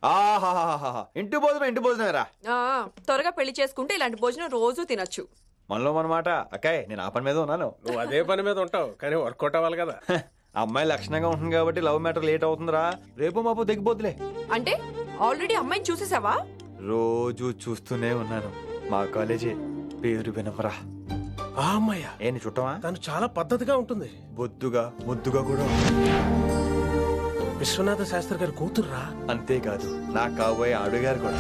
ఆహాహాహా ఇంటి భోజనం రా. త్వరగా పెళ్లి చేసుకుంటే ఇలాంటి భోజనం రోజు తినొచ్చు. మనలో మనమాట అక్కాయ్, నేను ఆ పని మీద ఉన్నాను. నువ్వు అదే పని మీద ఉంటావు కానీ వర్కౌట్ అవ్వాలి కదా. అమ్మాయి లక్షణంగా ఉంటుంది కాబట్టి లవ్ మ్యాటర్ లేట్ అవుతుందిరా. రేపు మాపు దిగిపోతులే. అంటే ఆల్రెడీ అమ్మాయిని చూసేసావా? రోజు చూస్తూనే ఉన్నాను. మా కాలేజీ పేరు వినమరా. ఆ అమ్మాయ ఏంటి చుట్టమా? తను చాలా పద్ధతిగా ఉంటుంది. బొద్దుగా ముద్దుగా కూడా. విశ్వనాథ శాస్త్రి గారి కూతుర్రా. అంతేకాదు నా కాబోయే ఆడుగారు కూడా.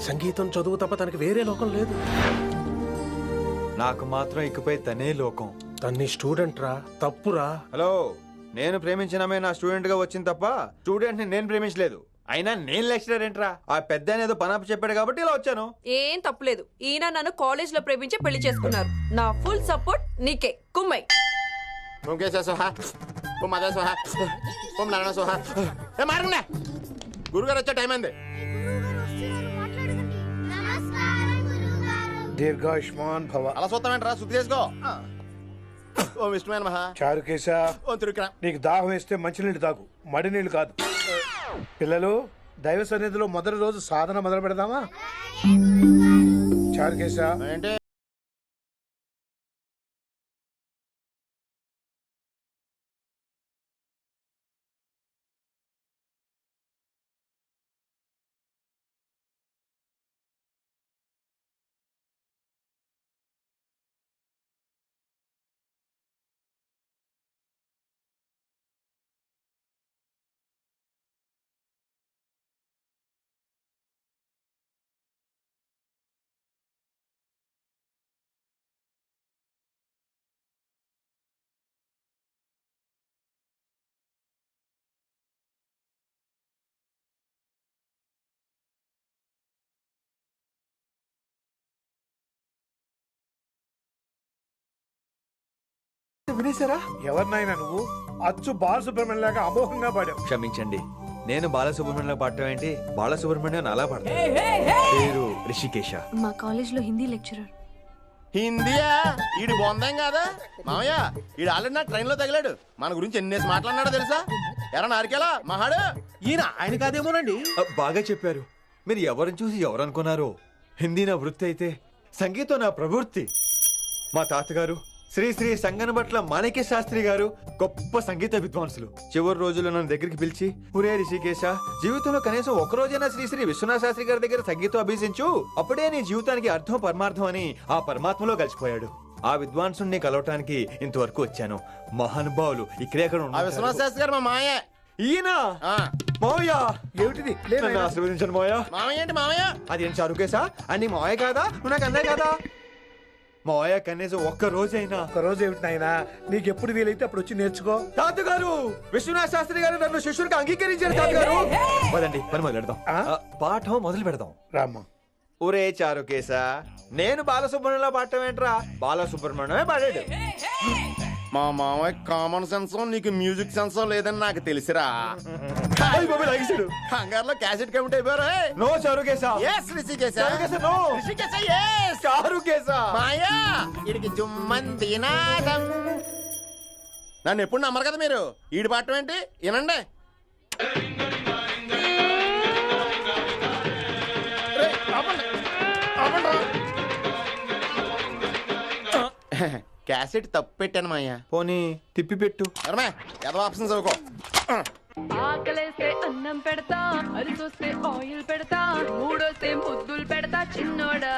సంగీతం చదువు తప్ప తనకి వేరే లోకం లేదు. నాకు మాత్రం ఇకపై తనే లోకం. తన్ని స్టూడెంట్ రా. తప్పురా. హలో, నేను ప్రేమించినమే నా స్టూడెంట్ గా వచ్చింది తప్ప స్టూడెంట్ ని నేను ప్రేమించలేదు. అయినా నేను లెక్చరర్ ఏంట్రా? ఆ పెద్ద ఏదో పనాపు చెప్పాడు కాబట్టి ఇలా వచ్చాను. ఏం తప్పులేదు. ఈయన నన్ను కాలేజ్ లో ప్రేమించి పెళ్లి చేసుకున్నారు. నా ఫుల్ సపోర్ట్ నీకే. కుమ్మై గురుగారు వచ్చే టైం అయింది. దీర్ఘాయుష్మాన్ భవ. అలా చూస్తామేంట్రా? శుద్ధి చేసుకో. ఓ విష్ణుమైన మహా చారుకేశా, ఓ తిరుక్రా. నీకు దాహం వేస్తే మంచినీళ్ళు తాగు, మడి నీళ్ళు కాదు. పిల్లలు, దైవ సన్నిధిలో మొదటి రోజు సాధన మొదలు పెడదామా? చారుకేశా, ఏంటి వినేశారా? ఎవరినైనా నువ్వు అచ్చు బాలసుబ్రహ్మణ్యం లాగా అమోఘంగా పాడావు. క్షమించండి, నేను బాలసుబ్రహ్మణ్యం పాడటం ఏంటి? బాలసుబ్రహ్మణ్యం అలా పాడతాను. పేరు రిషికేశ. మా కాలేజ్ లో హిందీ లెక్చరర్. హిందీయా? ఈడు బొందేం కాదా మామయ్య? ఈడు ఆల్రెడీ నా ట్రైన్ లో తగిలాడు. మన గురించి ఎన్నేసి మాట్లాడినాడో తెలుసా? ఎరా నారికేలా మహాడు. ఈయన ఆయన కాదేమోనండి. బాగా చెప్పారు. మీరు ఎవరిని చూసి ఎవరనుకున్నారు? హిందీ నా వృత్తి అయితే సంగీతం నా ప్రవృత్తి. మా తాతగారు శ్రీ శ్రీ సంగనబట్ల మాణిక్య శాస్త్రి గారు గొప్ప సంగీత విద్వాంసులు. చివరి రోజుల్లో నన్ను దగ్గరికి పిలిచి, ఒరే రిషికేశ, జీవితంలో కనీసం ఒక రోజైనా శ్రీ శ్రీ విశ్వనాథ శాస్త్రి గారి దగ్గర సంగీతం అభ్యసించు, అప్పుడే నీ జీవితానికి అర్థం పరమార్థం అని ఆ పరమాత్మలో కలిసిపోయాడు. ఆ విద్వాంసుని కలవటానికి ఇంతవరకు వచ్చాను. మహానుభావులు ఇక్కడే ఆ విశ్వనాథ శాస్త్రి గారు మా మామయ్య. ఈయన మావయ్య. ఏమిటిది? నన్ను ఆశీర్వదించండి మావయ్య. మామయ్య ఏంటి మామయ్య? అదేం చారుకేశా? అని మావయ్య కాదా? నువ్వు నాకు అన్నాయి కదా. మావయ్య కనీసం ఒక్క రోజైనా. ఒక రోజు ఏమిటి నాయనా, నీకు ఎప్పుడు వీలైతే అప్పుడు వచ్చి నేర్చుకో. తాతగారు, విశ్వనాథ శాస్త్రి గారు నన్ను శిష్యుడికి అంగీకరించారు. తాతగారు పదండి, పని మొదలు పెడదాం. పాఠం మొదలు పెడదాం. రామ్మా. ఒరే చారుకేశా, నేను బాలసుబ్రహ్మణ్యంలో పాడటం ఏంట్రా? బాలసుబ్రహ్మణ్యమే పాడాడు. మా మామయ్య కామన్ సెన్స్, నీకు మ్యూజిక్ సెన్స్ లేదని నాకు తెలిసిరా. హంగార్లో క్యాసెట్ కమిట్ అయిపోయారు. No Charukesha. Yes Rishikesha. No Rishikesha yes. Charukesha. మాయా వీడికి జుమ్మంది నాదం. నన్ను ఎప్పుడు నమ్మరు కదా మీరు. ఈడి పాఠం ఏంటి వినండి. క్యాసెట్ తప్పు పెట్టాను మాయా. పోనీ తిప్పి పెట్టు. ఎరమే ఏదో ఆప్షన్ చదువుకో. ఆకలేస్తే అన్నం పెడతా, అరిసొస్తే ఆయిల్ పెడతా, మూడొస్తే ముద్దులు పెడతా చిన్నోడా.